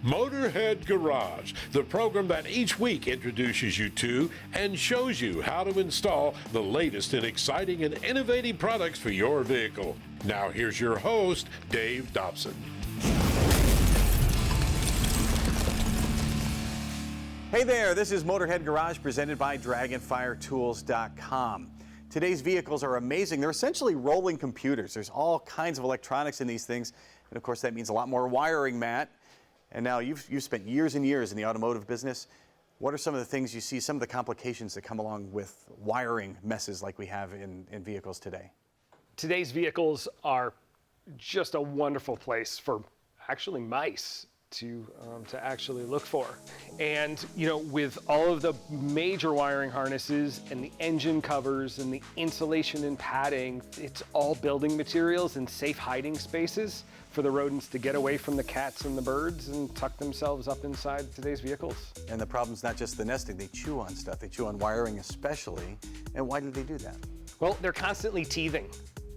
Motorhead Garage, the program that each week introduces you to and shows you how to install the latest in exciting and innovative products for your vehicle. Now here's your host, Dave Dobson. Hey there, this is Motorhead Garage presented by DragonFireTools.com. Today's vehicles are amazing. They're essentially rolling computers. There's all kinds of electronics in these things, and of course that means a lot more wiring, Matt. And now you've spent years and years in the automotive business. What are some of the things you see, some of the complications that come along with wiring messes like we have in vehicles today? Today's vehicles are just a wonderful place for actually mice to actually look for. And with all of the major wiring harnesses and the engine covers and the insulation and padding, it's all building materials and safe hiding spaces for the rodents to get away from the cats and the birds and tuck themselves up inside today's vehicles. And the problem's not just the nesting, they chew on stuff. They chew on wiring especially. And why do they do that? Well, they're constantly teething.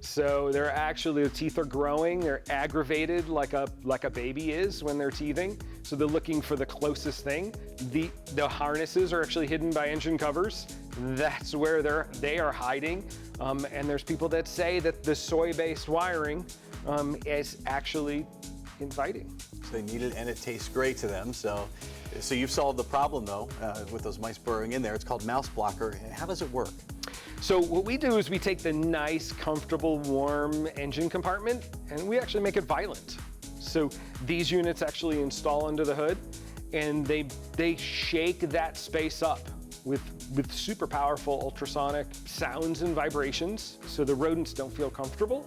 So the teeth are growing, they're aggravated like a baby is when they're teething. So they're looking for the closest thing. The harnesses are actually hidden by engine covers. That's where they are hiding. And there's people that say that the soy-based wiring is actually inviting. So they need it and it tastes great to them. So you've solved the problem though, with those mice burrowing in there. It's called mouse blocker. How does it work? So what we do is we take the nice, comfortable, warm engine compartment and we actually make it violent. So these units actually install under the hood and they shake that space up with super powerful ultrasonic sounds and vibrations so the rodents don't feel comfortable.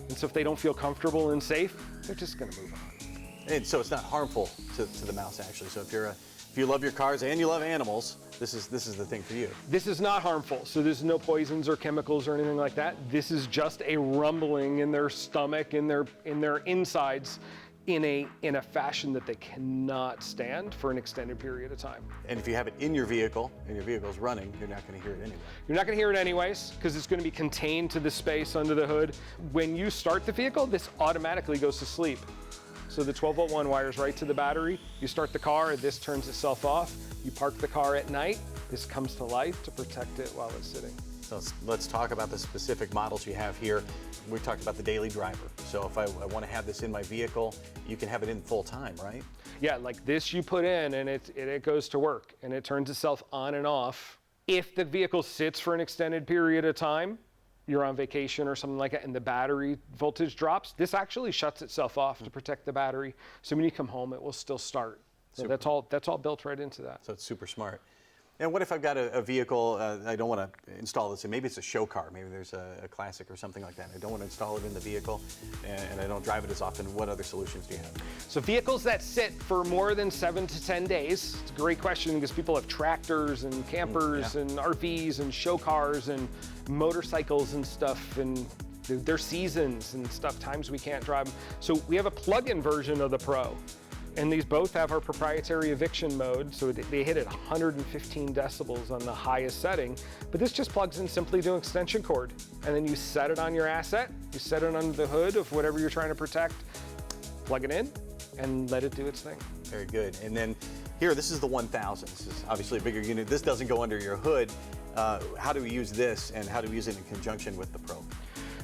And so if they don't feel comfortable and safe, they're just gonna move on. And so it's not harmful to the mouse actually. So if you love your cars and you love animals, this is the thing for you. This is not harmful. So there's no poisons or chemicals or anything like that. This is just a rumbling in their stomach, in their insides, in a fashion that they cannot stand for an extended period of time. And if you have it in your vehicle and your vehicle's running, you're not going to hear it anyway. You're not going to hear it anyways because it's going to be contained to the space under the hood. When you start the vehicle, this automatically goes to sleep. So the 12-volt 1 wires right to the battery. You start the car, this turns itself off. You park the car at night, this comes to life to protect it while it's sitting. So let's talk about the specific models you have here. We talked about the daily driver. So if I want to have this in my vehicle, you can have it in full time, right? Yeah, like this you put in and it goes to work and it turns itself on and off. If the vehicle sits for an extended period of time, you're on vacation or something like that and the battery voltage drops, this actually shuts itself off to protect the battery. So when you come home, it will still start. So that's all built right into that. So it's super smart. And what if I've got a vehicle, I don't want to install this in, maybe it's a show car, maybe there's a classic or something like that. I don't want to install it in the vehicle and I don't drive it as often. What other solutions do you have? So vehicles that sit for more than 7 to 10 days, it's a great question because people have tractors and campers and RVs and show cars and motorcycles and stuff and their seasons and stuff, times we can't drive them. So we have a plug-in version of the Pro. And these both have our proprietary eviction mode, so they hit at 115 decibels on the highest setting. But this just plugs in simply to an extension cord. And then you set it on your asset, you set it under the hood of whatever you're trying to protect, plug it in, and let it do its thing. Very good. And then here, this is the 1000. This is obviously a bigger unit. This doesn't go under your hood. How do we use this and how do we use it in conjunction with the Pro?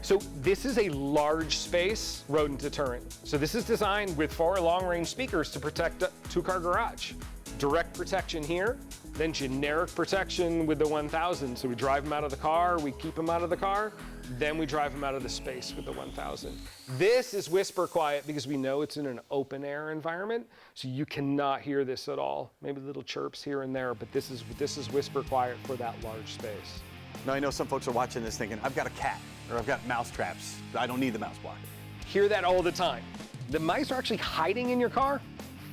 So this is a large space rodent deterrent. So this is designed with 4 long-range speakers to protect a 2-car garage. Direct protection here, then generic protection with the 1000. So we drive them out of the car, we keep them out of the car, then we drive them out of the space with the 1000. This is whisper quiet because we know it's in an open air environment, so you cannot hear this at all. Maybe little chirps here and there, but this is whisper quiet for that large space. Now I know some folks are watching this thinking, I've got a cat, or I've got mouse traps. I don't need the mouse blocker. Hear that all the time. The mice are actually hiding in your car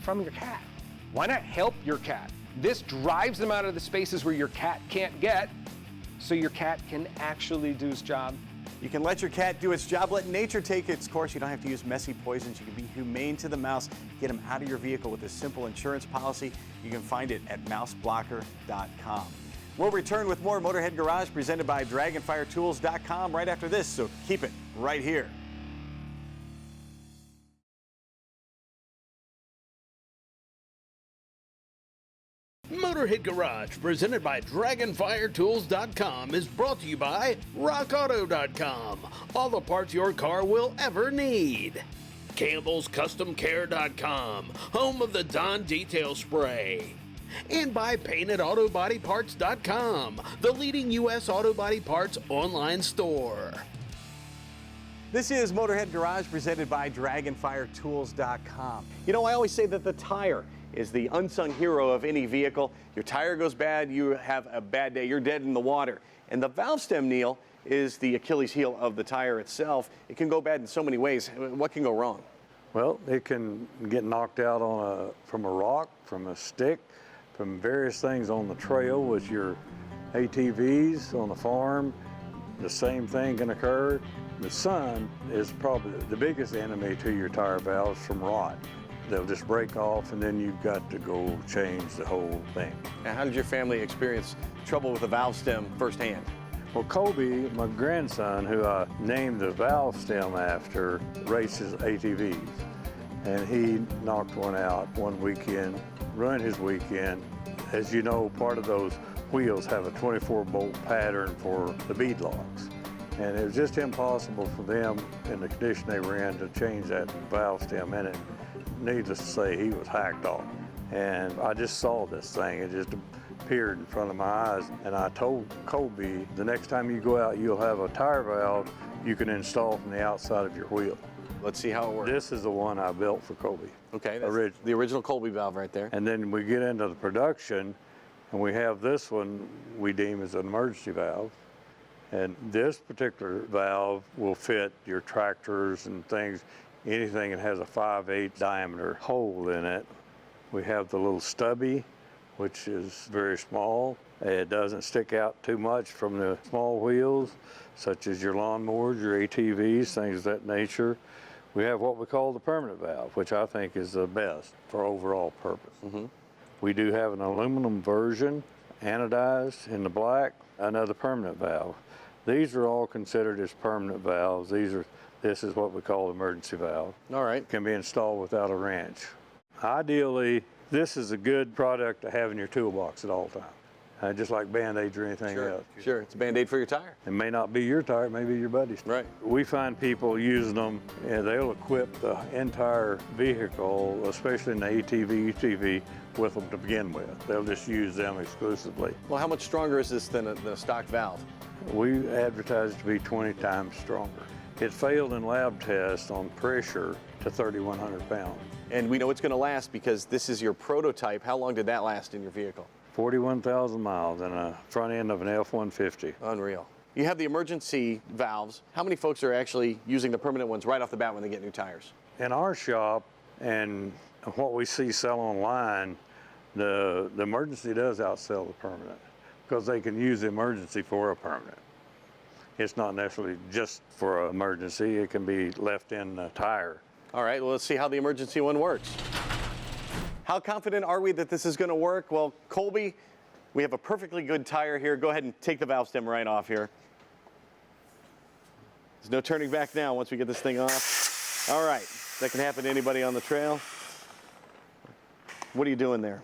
from your cat. Why not help your cat? This drives them out of the spaces where your cat can't get, so your cat can actually do its job. You can let your cat do its job, let nature take its course. You don't have to use messy poisons. You can be humane to the mouse. Get them out of your vehicle with a simple insurance policy. You can find it at mouseblocker.com. We'll return with more Motorhead Garage presented by DragonFireTools.com right after this, so keep it right here. Motorhead Garage, presented by DragonFireTools.com, is brought to you by RockAuto.com. All the parts your car will ever need. CampbellsCustomCare.com, home of the Dawn Detail Spray. And by PaintedAutoBodyParts.com, the leading U.S. auto body parts online store. This is Motorhead Garage presented by DragonFireTools.com. You know, I always say that the tire is the unsung hero of any vehicle. Your tire goes bad, you have a bad day, you're dead in the water. And the valve stem, Neil, is the Achilles heel of the tire itself. It can go bad in so many ways. What can go wrong? Well, it can get knocked out from a rock, from a stick, from various things on the trail with your ATVs on the farm. The same thing can occur. The sun is probably the biggest enemy to your tire valves from rot. They'll just break off, and then you've got to go change the whole thing. Now, how did your family experience trouble with the valve stem firsthand? Well, Kobe, my grandson, who I named the valve stem after, races ATVs. And he knocked one out one weekend, ruined his weekend. As you know, part of those wheels have a 24-bolt pattern for the bead locks. And it was just impossible for them, in the condition they were in, to change that valve stem. And it, needless to say, he was hacked off. And I just saw this thing. It just appeared in front of my eyes. And I told Kobe, the next time you go out, you'll have a tire valve you can install from the outside of your wheel. Let's see how it works. This is the one I built for Kobe. Okay, that's the original Colby valve right there. And then we get into the production, and we have this one we deem as an emergency valve. And this particular valve will fit your tractors and things, anything that has a 5/8 diameter hole in it. We have the little stubby, which is very small. It doesn't stick out too much from the small wheels, such as your lawnmowers, your ATVs, things of that nature. We have what we call the permanent valve, which I think is the best for overall purpose. We do have an aluminum version, anodized in the black, another permanent valve. These are all considered as permanent valves. This is what we call emergency valve. All right. It can be installed without a wrench. Ideally, this is a good product to have in your toolbox at all times. Just like Band-Aids or anything else. Sure, it's a Band-Aid for your tire. It may not be your tire, it may be your buddy's. Right. We find people using them, and they'll equip the entire vehicle, especially in the ATV, UTV, with them to begin with. They'll just use them exclusively. Well, how much stronger is this than a stock valve? We advertise it to be 20 times stronger. It failed in lab tests on pressure to 3,100 pounds. And we know it's going to last because this is your prototype. How long did that last in your vehicle? 41,000 miles in a front end of an F-150. Unreal. You have the emergency valves. How many folks are actually using the permanent ones right off the bat when they get new tires? In our shop and what we see sell online, the emergency does outsell the permanent because they can use the emergency for a permanent. It's not necessarily just for an emergency. It can be left in the tire. All right, well, let's see how the emergency one works. How confident are we that this is going to work? Well, Colby, we have a perfectly good tire here. Go ahead and take the valve stem right off here. There's no turning back now once we get this thing off. All right, that can happen to anybody on the trail. What are you doing there?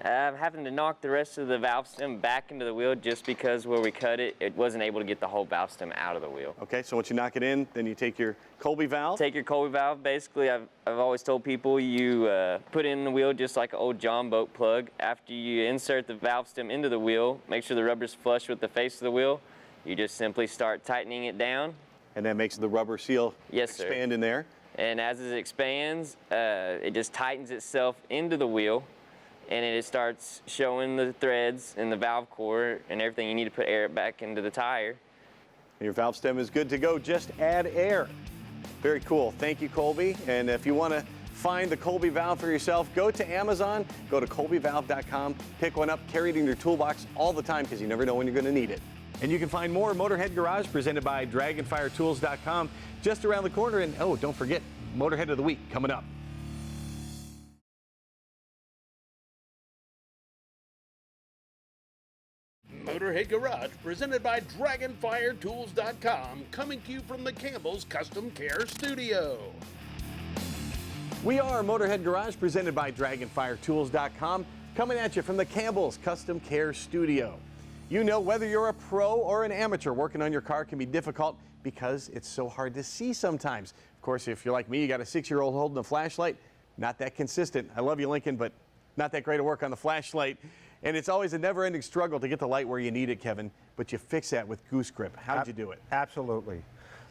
I'm having to knock the rest of the valve stem back into the wheel just because where we cut it, it wasn't able to get the whole valve stem out of the wheel. Okay, so once you knock it in, then you take your Colby valve. Take your Colby valve. Basically, I've always told people you put it in the wheel just like an old John boat plug. After you insert the valve stem into the wheel, make sure the rubber's flush with the face of the wheel. You just simply start tightening it down. And that makes the rubber seal expand in there. And as it expands, it just tightens itself into the wheel. And it starts showing the threads and the valve core and everything you need to put air back into the tire. Your valve stem is good to go. Just add air. Very cool. Thank you, Colby. And if you want to find the Colby valve for yourself, go to Amazon, go to colbyvalve.com, pick one up, carry it in your toolbox all the time because you never know when you're going to need it. And you can find more Motorhead Garage presented by DragonFireTools.com just around the corner. And oh, don't forget, Motorhead of the Week coming up. Motorhead Garage, presented by DragonFireTools.com, coming to you from the Campbell's Custom Care Studio. We are Motorhead Garage, presented by DragonFireTools.com. coming at you from the Campbell's Custom Care Studio. You know, whether you're a pro or an amateur, working on your car can be difficult because it's so hard to see sometimes. Of course, if you're like me, you got a 6-year-old holding a flashlight, not that consistent. I love you, Lincoln, but not that great to work on the flashlight. And it's always a never-ending struggle to get the light where you need it, Kevin, but you fix that with Goose Grip. How'd you do it? Absolutely.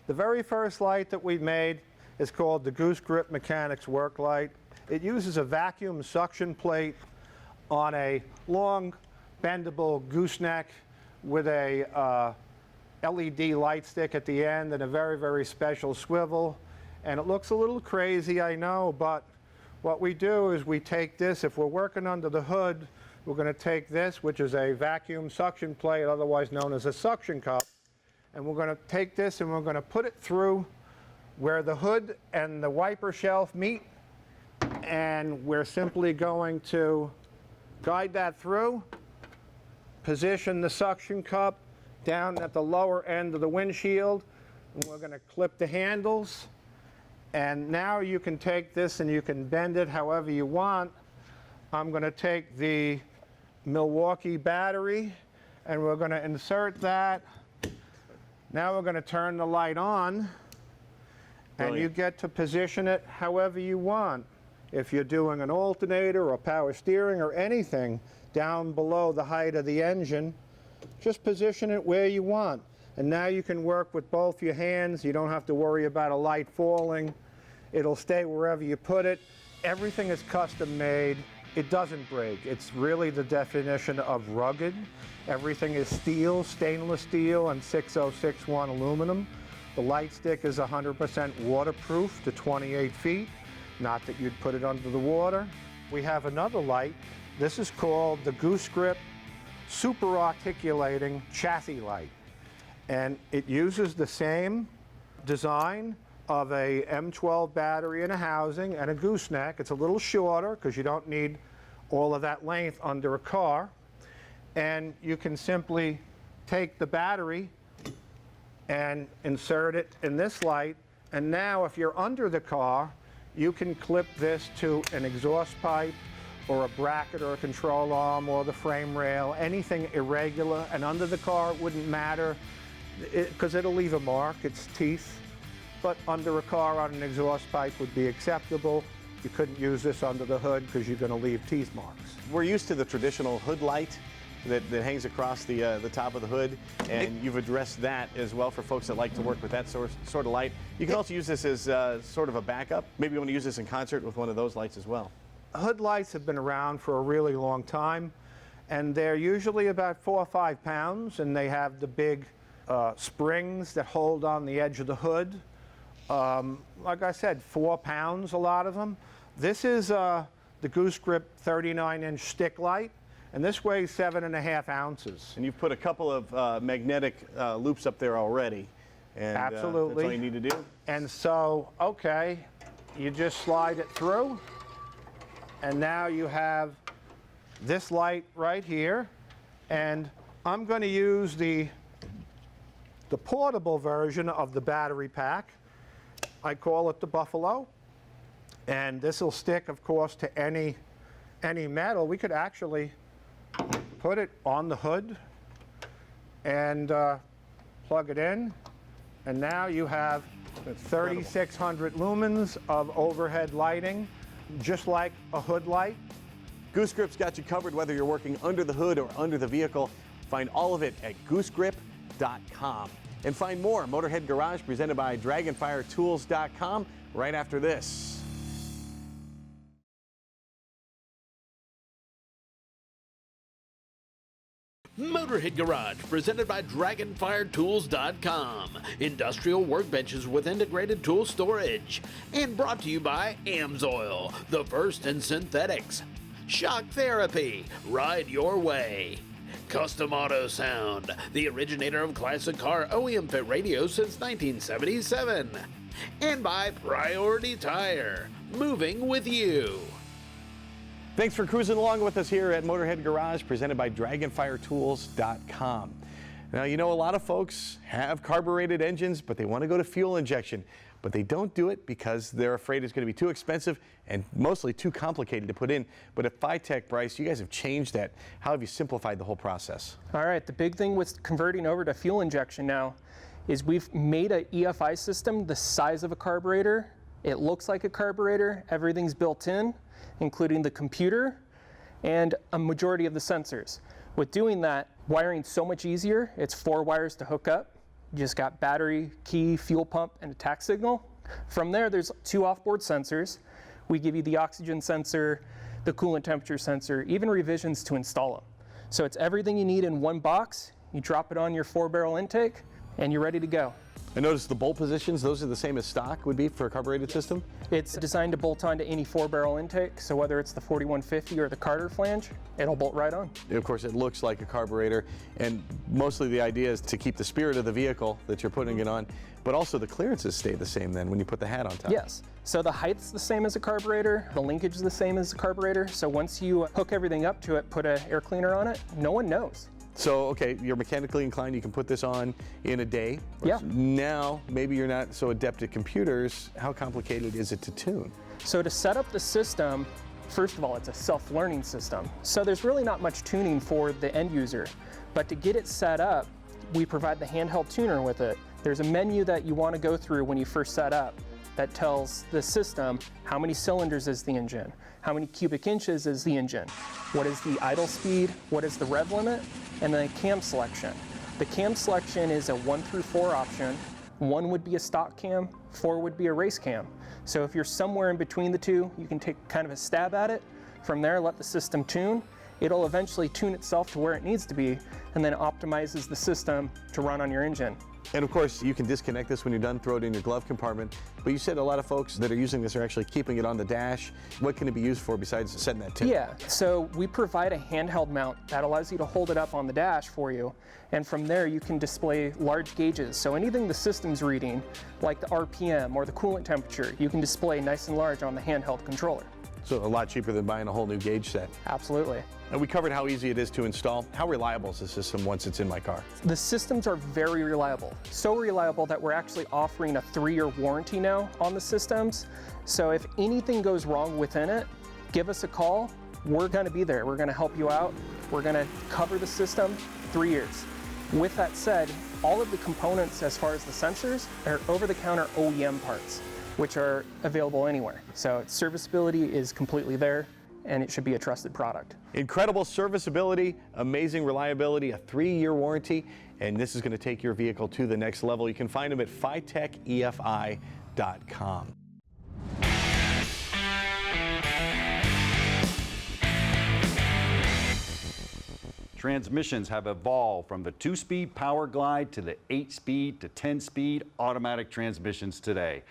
The very first light that we made is called the Goose Grip Mechanics Work Light. It uses a vacuum suction plate on a long, bendable gooseneck with a LED light stick at the end and a very, very special swivel. And it looks a little crazy, I know, but what we do is we take this, if we're working under the hood, we're going to take this, which is a vacuum suction plate, otherwise known as a suction cup, and we're going to take this and we're going to put it through where the hood and the wiper shelf meet, and we're simply going to guide that through, position the suction cup down at the lower end of the windshield, and we're going to clip the handles. And now you can take this and you can bend it however you want. I'm going to take the Milwaukee battery and we're going to insert that. Now we're going to turn the light on. And you get to position it however you want. If you're doing an alternator or power steering or anything down below the height of the engine, just position it where you want. And now you can work with both your hands. You don't have to worry about a light falling. It'll stay wherever you put it. Everything is custom made. It doesn't break. It's really the definition of rugged. Everything is steel, stainless steel, and 6061 aluminum. The light stick is 100% waterproof to 28 feet. Not that you'd put it under the water. We have another light. This is called the Goose Grip Super Articulating Chassis Light. And it uses the same design of a M12 battery in a housing and a gooseneck. It's a little shorter because you don't need all of that length under a car. And you can simply take the battery and insert it in this light. And now if you're under the car, you can clip this to an exhaust pipe or a bracket or a control arm or the frame rail, anything irregular. And under the car, it wouldn't matter because it'll leave a mark, it's teeth. But under a car on an exhaust pipe would be acceptable. You couldn't use this under the hood because you're going to leave teeth marks. We're used to the traditional hood light that hangs across the top of the hood, and you've addressed that as well for folks that like to work with that sort of light. You can also use this as sort of a backup. Maybe you want to use this in concert with one of those lights as well. Hood lights have been around for a really long time, and they're usually about 4 or 5 pounds, and they have the big springs that hold on the edge of the hood. Like I said, 4 pounds, a lot of them. This is the Goose Grip 39-inch stick light, and this weighs 7.5 ounces. And you've put a couple of magnetic loops up there already. And, absolutely. That's all you need to do. And so, okay, you just slide it through, and now you have this light right here. And I'm going to use the portable version of the battery pack. I call it the Buffalo, and this will stick, of course, to any metal. We could actually put it on the hood and plug it in, and now you have 3,600 lumens of overhead lighting, just like a hood light. Goose Grip's got you covered whether you're working under the hood or under the vehicle. Find all of it at goosegrip.com. And find more Motorhead Garage presented by DragonFireTools.com right after this. Motorhead Garage, presented by DragonFireTools.com. Industrial workbenches with integrated tool storage. And brought to you by AMSOIL, the first in synthetics. Shock Therapy, ride your way. Custom Auto Sound, the originator of classic car OEM fit radios since 1977. And by Priority Tire, moving with you. Thanks for cruising along with us here at Motorhead Garage, presented by DragonFireTools.com. Now, you know, a lot of folks have carbureted engines, but they want to go to fuel injection. but they don't do it because they're afraid it's going to be too expensive and mostly too complicated to put in. But at Phytech, Bryce, you guys have changed that. How have you simplified the whole process? All right, the big thing with converting over to fuel injection now is we've made an EFI system the size of a carburetor. It looks like a carburetor. Everything's built in, including the computer and a majority of the sensors. With doing that, wiring's so much easier. It's 4 wires to hook up. You just got battery, key, fuel pump, and a tack signal. From there, there's 2 off-board sensors. We give you the oxygen sensor, the coolant temperature sensor, even revisions to install them. So it's everything you need in one box. You drop it on your 4-barrel intake, and you're ready to go. I noticed the bolt positions, those are the same as stock would be for a carbureted system? It's designed to bolt onto any 4-barrel intake, so whether it's the 4150 or the Carter flange, it'll bolt right on. Of course, it looks like a carburetor, and mostly the idea is to keep the spirit of the vehicle that you're putting it on, but also the clearances stay the same then when you put the hat on top. Yes, so the height's the same as a carburetor, the linkage is the same as a carburetor, so once you hook everything up to it, put an air cleaner on it, no one knows. So, okay, you're mechanically inclined, you can put this on in a day. Yeah. Now, maybe you're not so adept at computers. How complicated is it to tune? So to set up the system, first of all, it's a self-learning system. So there's really not much tuning for the end user. But to get it set up, we provide the handheld tuner with it. There's a menu that you want to go through when you first set up that tells the system how many cylinders is the engine, how many cubic inches is the engine, what is the idle speed, what is the rev limit, and then cam selection. The cam selection is a 1 through 4 option. 1 would be a stock cam, 4 would be a race cam. So if you're somewhere in between the two, you can take kind of a stab at it. From there, let the system tune. It'll eventually tune itself to where it needs to be, and then optimizes the system to run on your engine. And of course, you can disconnect this when you're done, throw it in your glove compartment. But you said a lot of folks that are using this are actually keeping it on the dash. What can it be used for besides setting that tune? Yeah, so we provide a handheld mount that allows you to hold it up on the dash for you. And from there, you can display large gauges. So anything the system's reading, like the RPM or the coolant temperature, you can display nice and large on the handheld controller. So a lot cheaper than buying a whole new gauge set. Absolutely. And we covered how easy it is to install. How reliable is the system once it's in my car? The systems are very reliable. So reliable that we're actually offering a 3-year warranty now on the systems. So if anything goes wrong within it, give us a call. We're going to be there. We're going to help you out. We're going to cover the system 3 years. With that said, all of the components as far as the sensors are over-the-counter OEM parts, which are available anywhere. So serviceability is completely there, and it should be a trusted product. Incredible serviceability, amazing reliability, a 3-year warranty, and this is going to take your vehicle to the next level. You can find them at phytechefi.com. Transmissions have evolved from the 2-speed Power Glide to the 8-speed to 10-speed automatic transmissions today.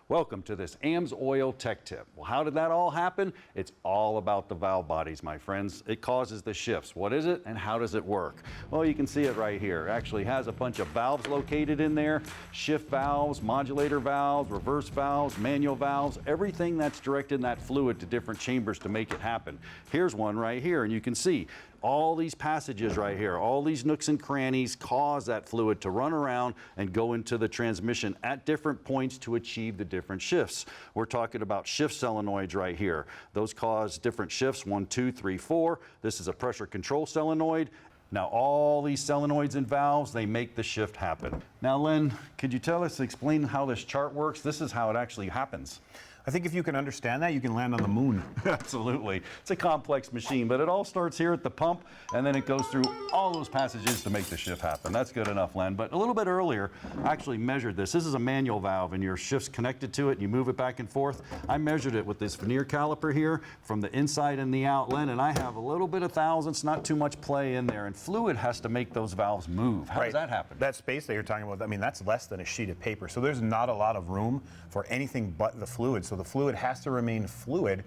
Welcome to this AMSOIL Tech Tip. Well, how did that all happen? It's all about the valve bodies, my friends. It causes the shifts. What is it and how does it work? Well, you can see it right here. It actually has a bunch of valves located in there. Shift valves, modulator valves, reverse valves, manual valves, everything that's directing that fluid to different chambers to make it happen. Here's one right here, and you can see all these passages right here, all these nooks and crannies cause that fluid to run around and go into the transmission at different points to achieve the different shifts. We're talking about shift solenoids right here. Those cause different shifts, 1, 2, 3, 4. This is a pressure control solenoid. Now all these solenoids and valves, they make the shift happen. Now Len, could you explain how this chart works? This is how it actually happens. I think if you can understand that, you can land on the moon. Absolutely. It's a complex machine, but it all starts here at the pump, and then it goes through all those passages to make the shift happen. That's good enough, Len. But a little bit earlier, I actually measured this. This is a manual valve, and your shift's connected to it, and you move it back and forth. I measured it with this vernier caliper here from the inside and the out, Len, and I have a little bit of thousandths, not too much play in there, and fluid has to make those valves move. How does that happen? That space that you're talking about, I mean, that's less than a sheet of paper, so there's not a lot of room for anything but the fluid. So the fluid has to remain fluid.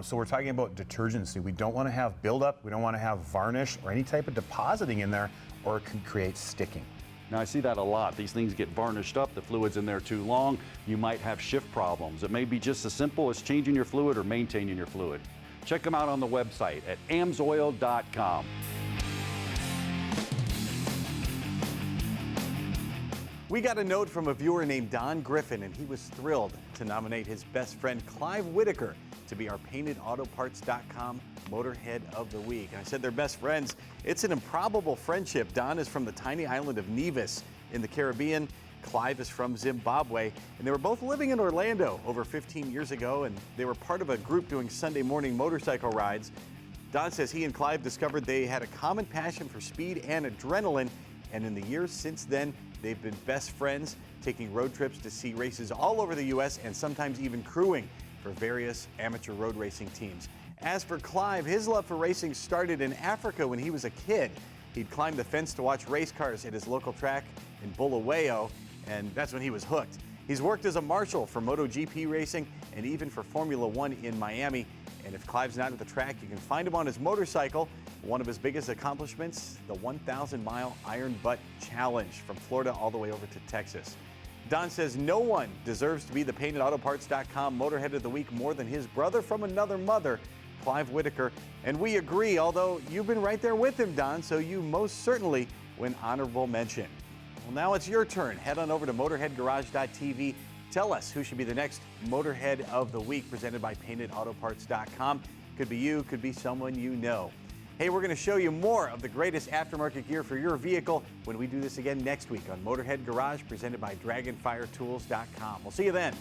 So we're talking about detergency. We don't want to have buildup. We don't want to have varnish or any type of depositing in there, or it can create sticking. Now I see that a lot. These things get varnished up, the fluid's in there too long, you might have shift problems. It may be just as simple as changing your fluid or maintaining your fluid. Check them out on the website at amsoil.com. We got a note from a viewer named Don Griffin, and he was thrilled to nominate his best friend Clive Whitaker to be our PaintedAutoParts.com Motorhead of the Week. And I said they're best friends. It's an improbable friendship. Don is from the tiny island of Nevis in the Caribbean. Clive is from Zimbabwe, and they were both living in Orlando over 15 years ago, and they were part of a group doing Sunday morning motorcycle rides. Don says he and Clive discovered they had a common passion for speed and adrenaline, and in the years since then, they've been best friends, taking road trips to see races all over the U.S. and sometimes even crewing for various amateur road racing teams. As for Clive, his love for racing started in Africa when he was a kid. He'd climb the fence to watch race cars at his local track in Bulawayo, and that's when he was hooked. He's worked as a marshal for MotoGP racing and even for Formula One in Miami. And if Clive's not at the track, you can find him on his motorcycle. One of his biggest accomplishments, the 1,000-mile Iron Butt Challenge from Florida all the way over to Texas. Don says no one deserves to be the PaintedAutoParts.com Motorhead of the Week more than his brother from another mother, Clive Whitaker. And we agree, although you've been right there with him, Don, so you most certainly win honorable mention. Well, now it's your turn. Head on over to MotorheadGarage.tv. Tell us who should be the next Motorhead of the Week, presented by PaintedAutoParts.com. Could be you, could be someone you know. Hey, we're going to show you more of the greatest aftermarket gear for your vehicle when we do this again next week on Motorhead Garage, presented by DragonFireTools.com. We'll see you then.